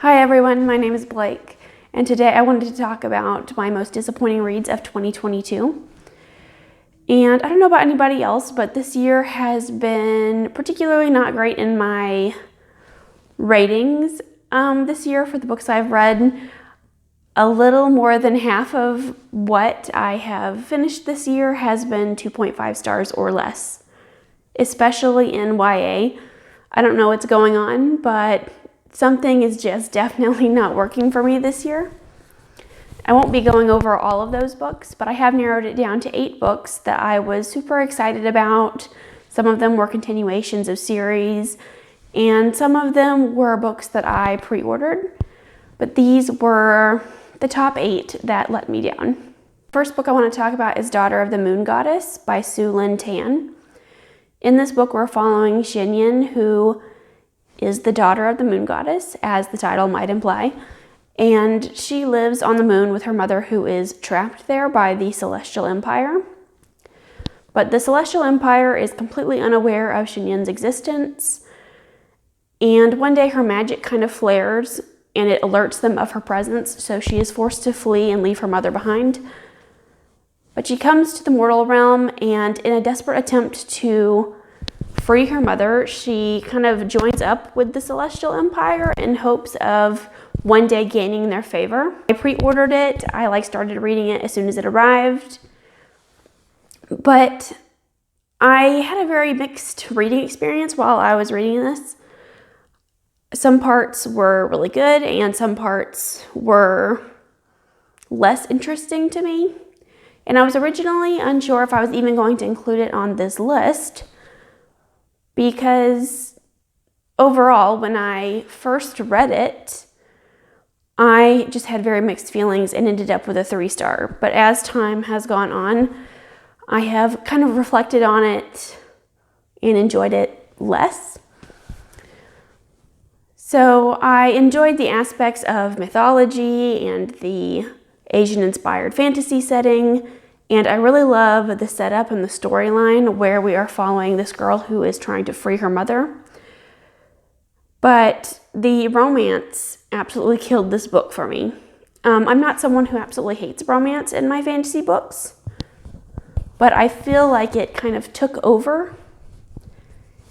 Hi everyone, my name is Blake, and today I wanted to talk about my most disappointing reads of 2022. And I don't know about anybody else, but this year has been particularly not great in my ratings. This year for the books I've read, a little more than half of what I have finished this year has been 2.5 stars or less, especially in YA. I don't know what's going on, but something is just definitely not working for me this year. I won't be going over all of those books, but I have narrowed it down to 8 books that I was super excited about. Some of them were continuations of series, and some of them were books that I pre-ordered, but these were the top 8 that let me down. First book I want to talk about is Daughter of the Moon Goddess by Lynn. In this book, we're following Yin, who is the daughter of the moon goddess, as the title might imply, and she lives on the moon with her mother, who is trapped there by the Celestial Empire. But the Celestial Empire is completely unaware of Yin's existence, and one day her magic kind of flares and it alerts them of her presence, so she is forced to flee and leave her mother behind. But she comes to the mortal realm, and in a desperate attempt to free her mother, she kind of joins up with the Celestial Empire in hopes of one day gaining their favor. I pre-ordered it. I started reading it as soon as it arrived. But I had a very mixed reading experience while I was reading this. Some parts were really good and some parts were less interesting to me. And I was originally unsure if I was even going to include it on this list, because overall, when I first read it, I just had very mixed feelings and ended up with a 3-star. But as time has gone on, I have kind of reflected on it and enjoyed it less. So I enjoyed the aspects of mythology and the Asian-inspired fantasy setting, and I really love the setup and the storyline where we are following this girl who is trying to free her mother. But the romance absolutely killed this book for me. I'm not someone who absolutely hates romance in my fantasy books, but I feel like it kind of took over,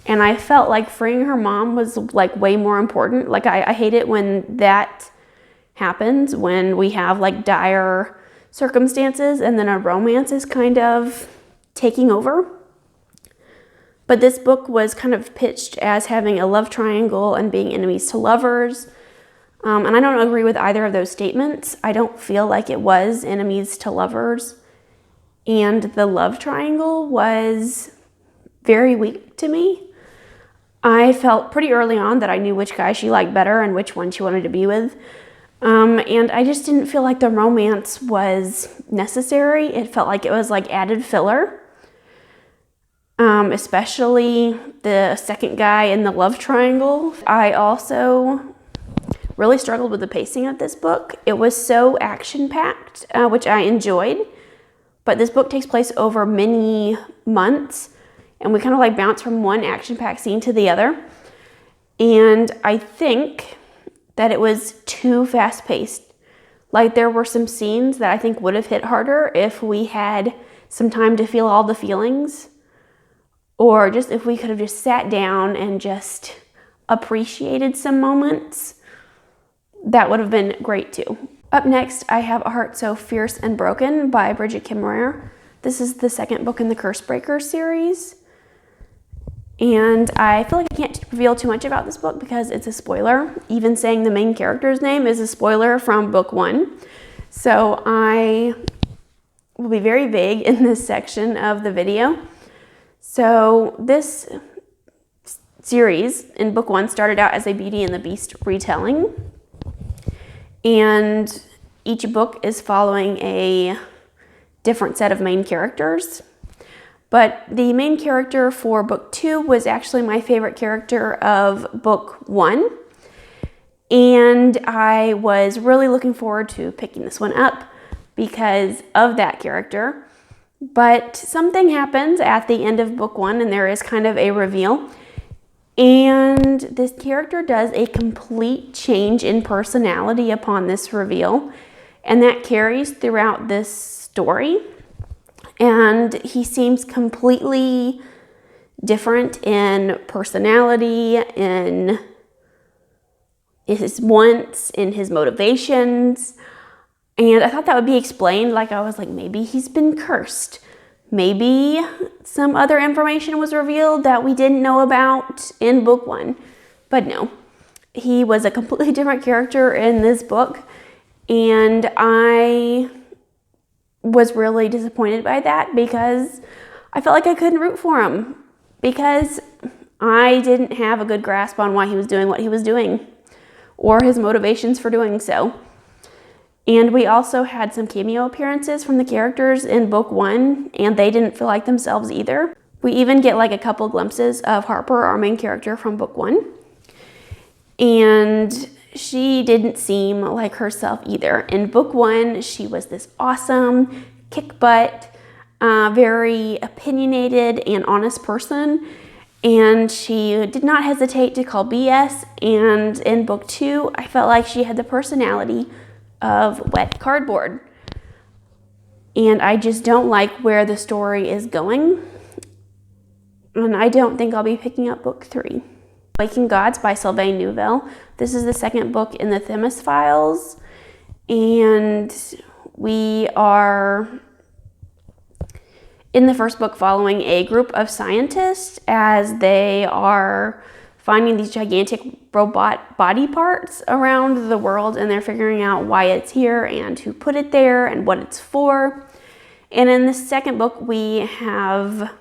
and I felt like freeing her mom was way more important. I hate it when that happens, when we have dire circumstances and then a romance is kind of taking over. But this book was kind of pitched as having a love triangle and being enemies to lovers. And I don't agree with either of those statements. I don't feel like it was enemies to lovers. And the love triangle was very weak to me. I felt pretty early on that I knew which guy she liked better and which one she wanted to be with. And I just didn't feel like the romance was necessary. It felt like it was added filler. Especially the second guy in the love triangle. I also really struggled with the pacing of this book. It was so action-packed, which I enjoyed. But this book takes place over many months, and we kind of bounce from one action-packed scene to the other. And I think that it was too fast-paced. There were some scenes that I think would have hit harder if we had some time to feel all the feelings, or just if we could have just sat down and just appreciated some moments. That would have been great too. Up next, I have A Heart So Fierce and Broken by Brigid Kemmerer. This is the second book in the Cursebreaker series. And I feel like I can't reveal too much about this book because it's a spoiler. Even saying the main character's name is a spoiler from book 1. So I will be very vague in this section of the video. So this series in book 1 started out as a Beauty and the Beast retelling. And each book is following a different set of main characters. But the main character for book 2 was actually my favorite character of book 1. And I was really looking forward to picking this one up because of that character. But something happens at the end of book 1, and there is kind of a reveal. And this character does a complete change in personality upon this reveal, and that carries throughout this story. And he seems completely different in personality, in his wants, in his motivations. And I thought that would be explained. Like, I was like, maybe he's been cursed. Maybe some other information was revealed that we didn't know about in book 1. But no, he was a completely different character in this book. And I was really disappointed by that because I felt like I couldn't root for him because I didn't have a good grasp on why he was doing what he was doing or his motivations for doing so. And we also had some cameo appearances from the characters in book 1, and they didn't feel like themselves either. We even get like a couple glimpses of Harper, our main character from book 1. And she didn't seem like herself either. In book 1, she was this awesome, kick-butt, very opinionated and honest person. And she did not hesitate to call BS. And in book 2, I felt like she had the personality of wet cardboard. And I just don't like where the story is going. And I don't think I'll be picking up book 3. Waking Gods by Sylvain Neuvel. This is the second book in the Themis Files. And we are in the first book following a group of scientists as they are finding these gigantic robot body parts around the world, and they're figuring out why it's here and who put it there and what it's for. And in the second book, we have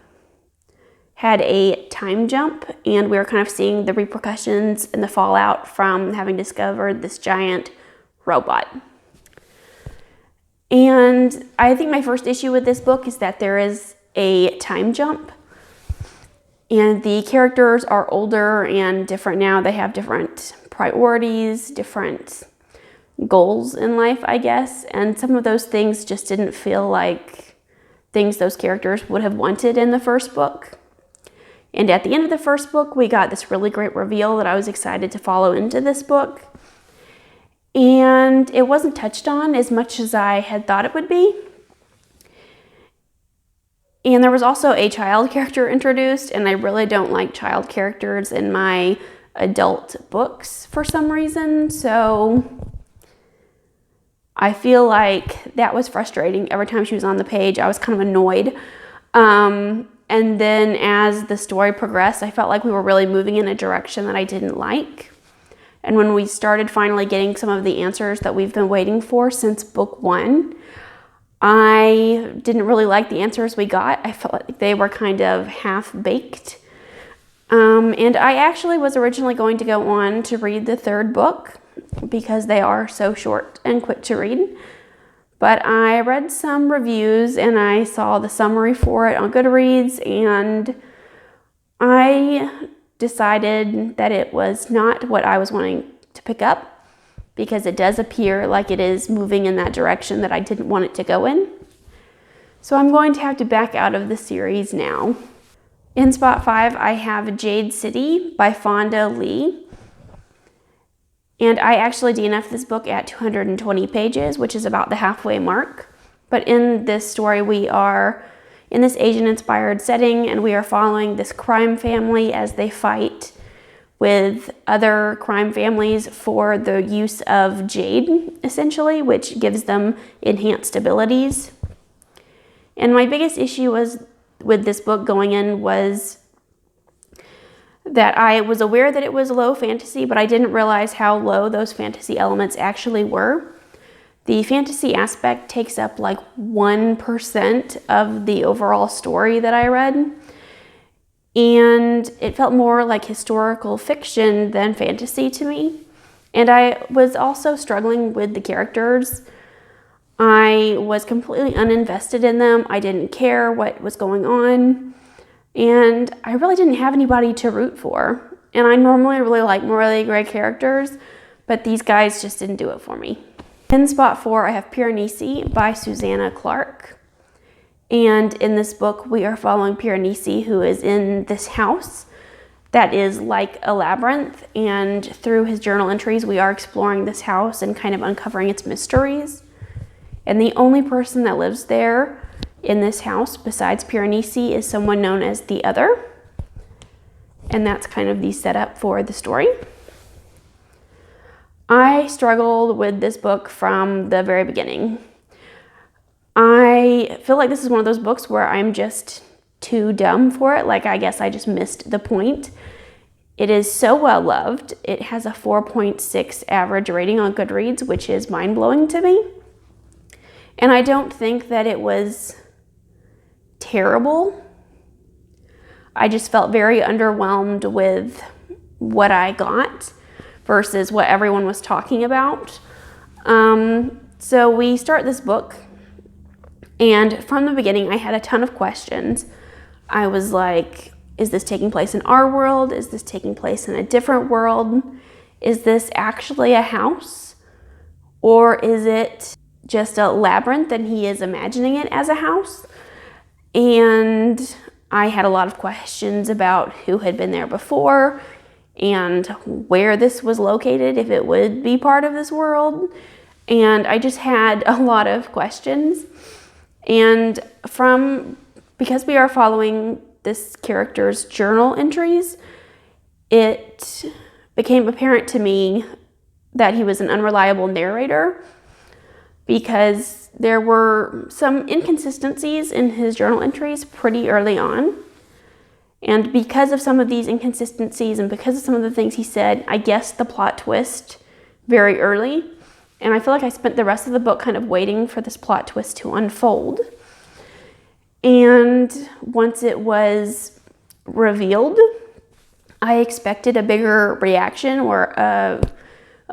had a time jump, and we're kind of seeing the repercussions and the fallout from having discovered this giant robot. And I think my first issue with this book is that there is a time jump. And the characters are older and different now. They have different priorities, different goals in life, I guess. And some of those things just didn't feel like things those characters would have wanted in the first book. And at the end of the first book, we got this really great reveal that I was excited to follow into this book. And it wasn't touched on as much as I had thought it would be. And there was also a child character introduced, and I really don't like child characters in my adult books for some reason. So I feel like that was frustrating. Every time she was on the page, I was kind of annoyed. And then as the story progressed, I felt like we were really moving in a direction that I didn't like. And when we started finally getting some of the answers that we've been waiting for since book 1, I didn't really like the answers we got. I felt like they were kind of half-baked. And I actually was originally going to go on to read the third book because they are so short and quick to read. But I read some reviews and I saw the summary for it on Goodreads, and I decided that it was not what I was wanting to pick up, because it does appear like it is moving in that direction that I didn't want it to go in. So I'm going to have to back out of the series now. In spot 5, I have Jade City by Fonda Lee. And I actually DNF'd this book at 220 pages, which is about the halfway mark. But in this story, we are in this Asian-inspired setting, and we are following this crime family as they fight with other crime families for the use of Jade, essentially, which gives them enhanced abilities. And my biggest issue with this book going in was that I was aware that it was low fantasy, but I didn't realize how low those fantasy elements actually were. The fantasy aspect takes up like 1% of the overall story that I read. And it felt more like historical fiction than fantasy to me. And I was also struggling with the characters. I was completely uninvested in them. I didn't care what was going on. And I really didn't have anybody to root for. And I normally really like morally gray characters, but these guys just didn't do it for me. In spot 4, I have Piranesi by Susanna Clarke. And in this book, we are following Piranesi, who is in this house that is like a labyrinth, and through his journal entries, we are exploring this house and kind of uncovering its mysteries. And the only person that lives there in this house besides Piranesi is someone known as the Other. And that's kind of the setup for the story. I struggled with this book from the very beginning. I feel like this is one of those books where I'm just too dumb for it. Like, I guess I just missed the point. It is so well loved. It has a 4.6 average rating on Goodreads, which is mind-blowing to me. And I don't think that it was terrible. I just felt very underwhelmed with what I got versus what everyone was talking about. So we start this book, and from the beginning, I had a ton of questions. I was like, is this taking place in our world? Is this taking place in a different world? Is this actually a house? Or is it just a labyrinth and he is imagining it as a house? And I had a lot of questions about who had been there before and where this was located, if it would be part of this world. And I just had a lot of questions. And because we are following this character's journal entries, it became apparent to me that he was an unreliable narrator, because there were some inconsistencies in his journal entries pretty early on. And because of some of these inconsistencies and because of some of the things he said, I guessed the plot twist very early. And I feel like I spent the rest of the book kind of waiting for this plot twist to unfold. And once it was revealed, I expected a bigger reaction or a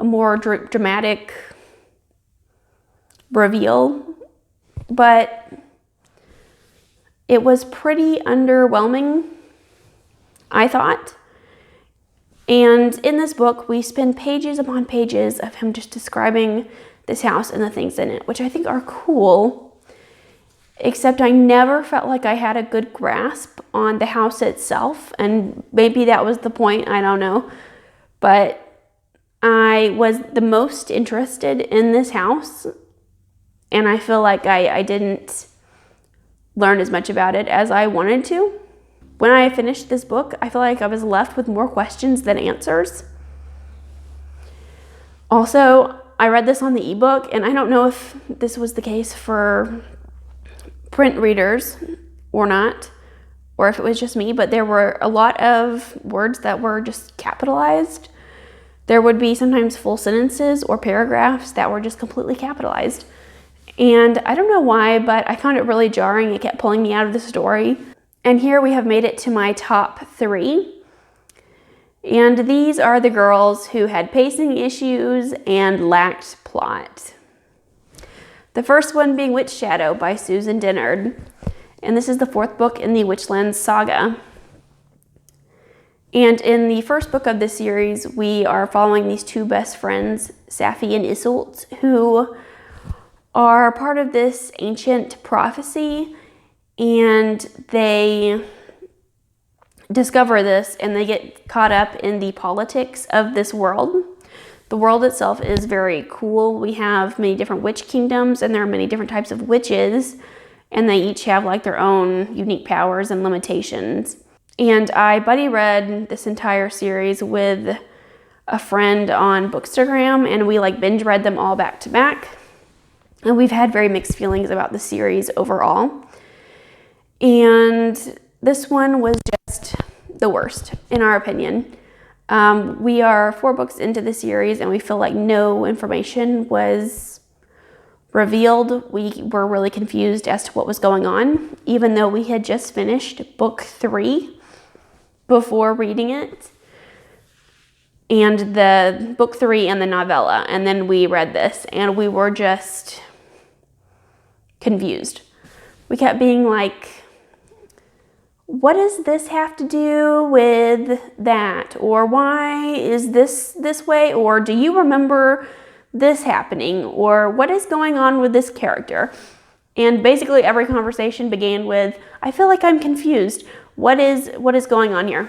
more dramatic reveal, but it was pretty underwhelming, I thought. And in this book, we spend pages upon pages of him just describing this house and the things in it, which I think are cool. Except I never felt like I had a good grasp on the house itself, and maybe that was the point, I don't know. But I was the most interested in this house, and I feel like I didn't learn as much about it as I wanted to. When I finished this book, I feel like I was left with more questions than answers. Also, I read this on the ebook, and I don't know if this was the case for print readers or not, or if it was just me, but there were a lot of words that were just capitalized. There would be sometimes full sentences or paragraphs that were just completely capitalized. And I don't know why, but I found it really jarring. It kept pulling me out of the story. And here we have made it to my top 3. And these are the girls who had pacing issues and lacked plot. The first one being Witchshadow by Susan Dennard. And this is the 4th book in the Witchlands saga. And in the first book of this series, we are following these 2 best friends, Safi and Iseult, who are part of this ancient prophecy, and they discover this and they get caught up in the politics of this world. The world itself is very cool. We have many different witch kingdoms, and there are many different types of witches, and they each have like their own unique powers and limitations. And I buddy read this entire series with a friend on Bookstagram, and we like binge read them all back to back. And we've had very mixed feelings about the series overall. And this one was just the worst, in our opinion. We are 4 books into the series, and we feel like no information was revealed. We were really confused as to what was going on, even though we had just finished book 3 before reading it. And the book 3 and the novella, and then we read this, and we were just confused. We kept being like, what does this have to do with that? Or why is this way? Or do you remember this happening? Or what is going on with this character? And basically every conversation began with, I feel like I'm confused. What is going on here?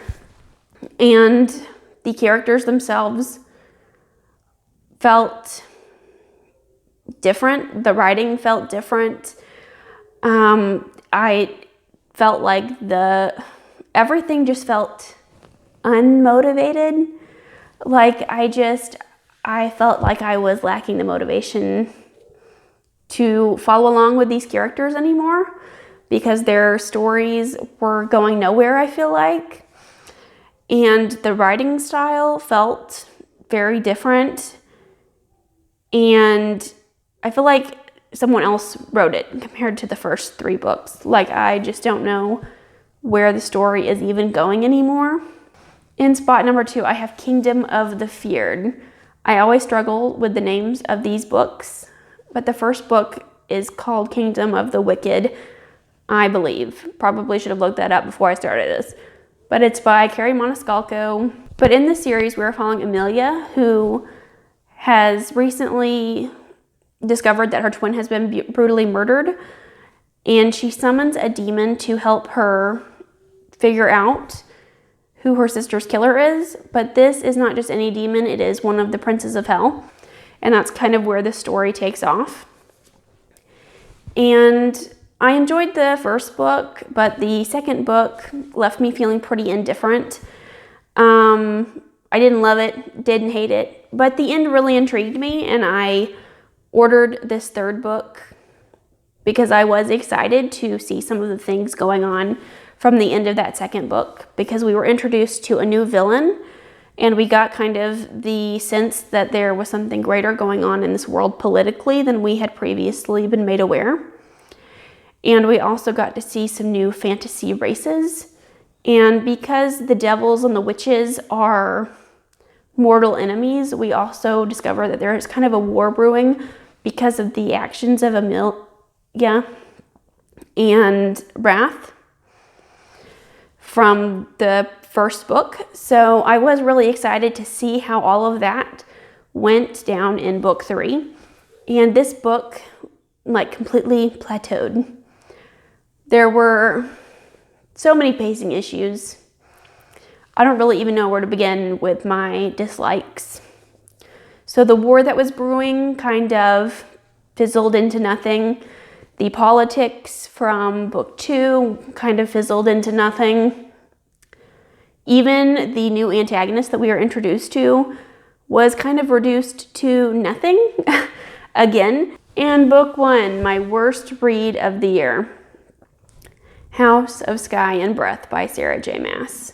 And the characters themselves felt different. The writing felt different. I felt like everything just felt unmotivated. Like I felt like I was lacking the motivation to follow along with these characters anymore because their stories were going nowhere, I feel like. And the writing style felt very different. And I feel like someone else wrote it compared to the first 3 books. Like, I just don't know where the story is even going anymore. In spot number 2, I have Kingdom of the Feared. I always struggle with the names of these books, but the first book is called Kingdom of the Wicked, I believe. Probably should have looked that up before I started this. But it's by Kerri Maniscalco. But in this series, we're following Amelia, who has recently discovered that her twin has been brutally murdered, and she summons a demon to help her figure out who her sister's killer is. But this is not just any demon, it is one of the princes of hell, and that's kind of where the story takes off. And I enjoyed the first book, but the second book left me feeling pretty indifferent. I didn't love it, didn't hate it, but the end really intrigued me, and I ordered this third book because I was excited to see some of the things going on from the end of that second book, because we were introduced to a new villain, and we got kind of the sense that there was something greater going on in this world politically than we had previously been made aware. And we also got to see some new fantasy races. And because the devils and the witches are mortal enemies, we also discover that there is kind of a war brewing because of the actions of Amelia and Wrath from the first book. So I was really excited to see how all of that went down in book 3. And this book, like, completely plateaued. There were so many pacing issues. I don't really even know where to begin with my dislikes. So the war that was brewing kind of fizzled into nothing. The politics from book 2 kind of fizzled into nothing. Even the new antagonist that we were introduced to was kind of reduced to nothing again. And book 1, my worst read of the year, House of Sky and Breath by Sarah J. Maas.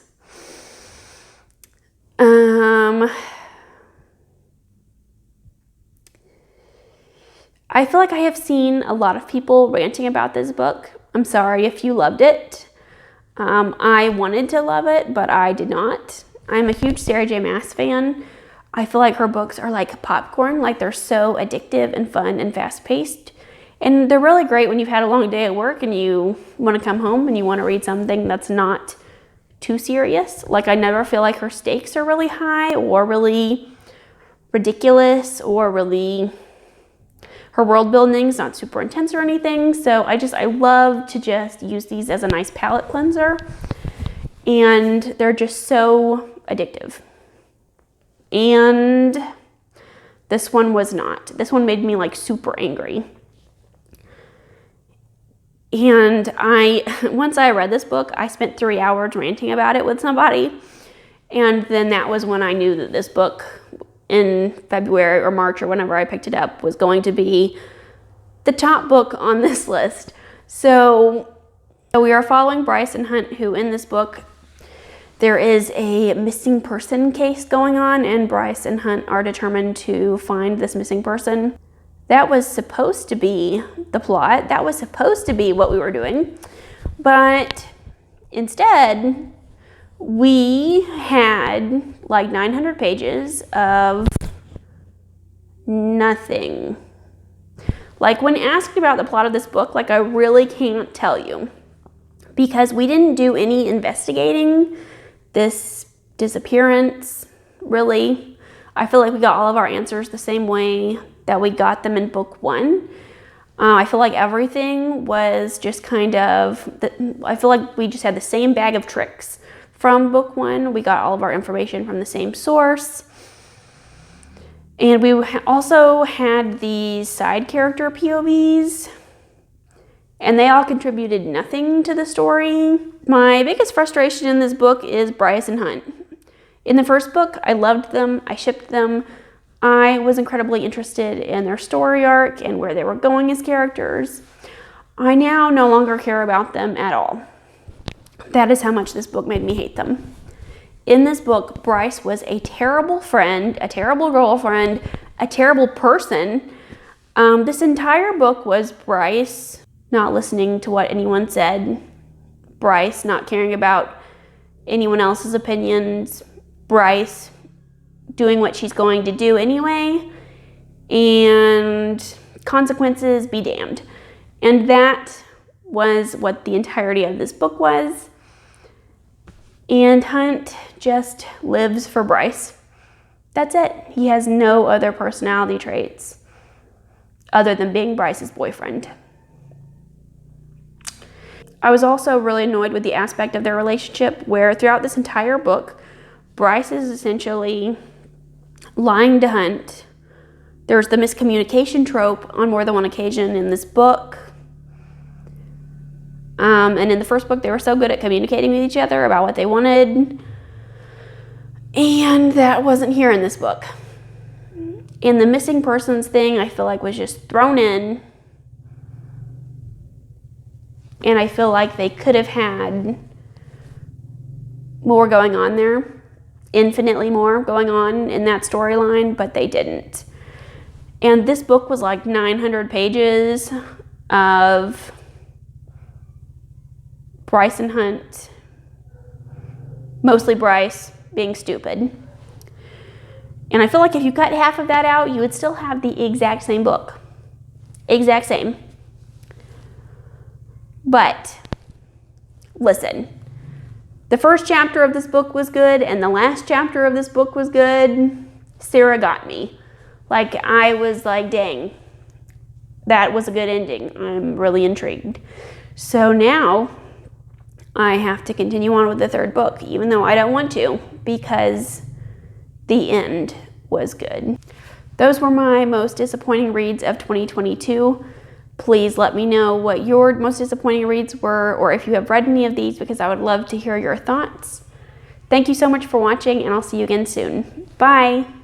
I feel like I have seen a lot of people ranting about this book. I'm sorry if you loved it. I wanted to love it, but I did not. I'm a huge Sarah J. Maas fan. I feel like her books are like popcorn, like they're so addictive and fun and fast-paced. And they're really great when you've had a long day at work and you want to come home and you want to read something that's not too serious. Like, I never feel like her stakes are really high or really ridiculous or really, her world building is not super intense or anything. So I love to just use these as a nice palate cleanser. And they're just so addictive. And this one was not. This one made me like super angry. And once I read this book, I spent 3 hours ranting about it with somebody. And then that was when I knew that this book in February or March or whenever I picked it up was going to be the top book on this list. So we are following Bryce and Hunt, who in this book, there is a missing person case going on, and Bryce and Hunt are determined to find this missing person. That was supposed to be the plot. That was supposed to be what we were doing. But instead, we had like 900 pages of nothing. Like, when asked about the plot of this book, like, I really can't tell you, because we didn't do any investigating this disappearance, really. I feel like we got all of our answers the same way that we got them in book 1. I feel like everything was just kind of, I feel like we just had the same bag of tricks from book one. We got all of our information from the same source. And we also had these side character POVs, and they all contributed nothing to the story. My biggest frustration in this book is Bryce and Hunt. In the first book, I loved them, I shipped them, I was incredibly interested in their story arc and where they were going as characters. I now no longer care about them at all. That is how much this book made me hate them. In this book, Bryce was a terrible friend, a terrible girlfriend, a terrible person. This entire book was Bryce not listening to what anyone said, Bryce not caring about anyone else's opinions, Bryce doing what she's going to do anyway, and consequences be damned. And that was what the entirety of this book was. And Hunt just lives for Bryce. That's it. He has no other personality traits other than being Bryce's boyfriend. I was also really annoyed with the aspect of their relationship where throughout this entire book, Bryce is essentially lying to Hunt. There's the miscommunication trope on more than one occasion in this book. And in the first book, they were so good at communicating with each other about what they wanted. And that wasn't here in this book. And the missing persons thing, I feel like was just thrown in. And I feel like they could have had more going on there. Infinitely more going on in that storyline, but they didn't. And this book was like 900 pages of Bryce and Hunt, mostly Bryce, being stupid. And I feel like if you cut half of that out, you would still have the exact same book. Exact same. But, listen. The first chapter of this book was good, and the last chapter of this book was good. Sarah got me. Like, I was like, dang, that was a good ending. I'm really intrigued. So now, I have to continue on with the third book, even though I don't want to, because the end was good. Those were my most disappointing reads of 2022. Please let me know what your most disappointing reads were, or if you have read any of these, because I would love to hear your thoughts. Thank you so much for watching, and I'll see you again soon. Bye!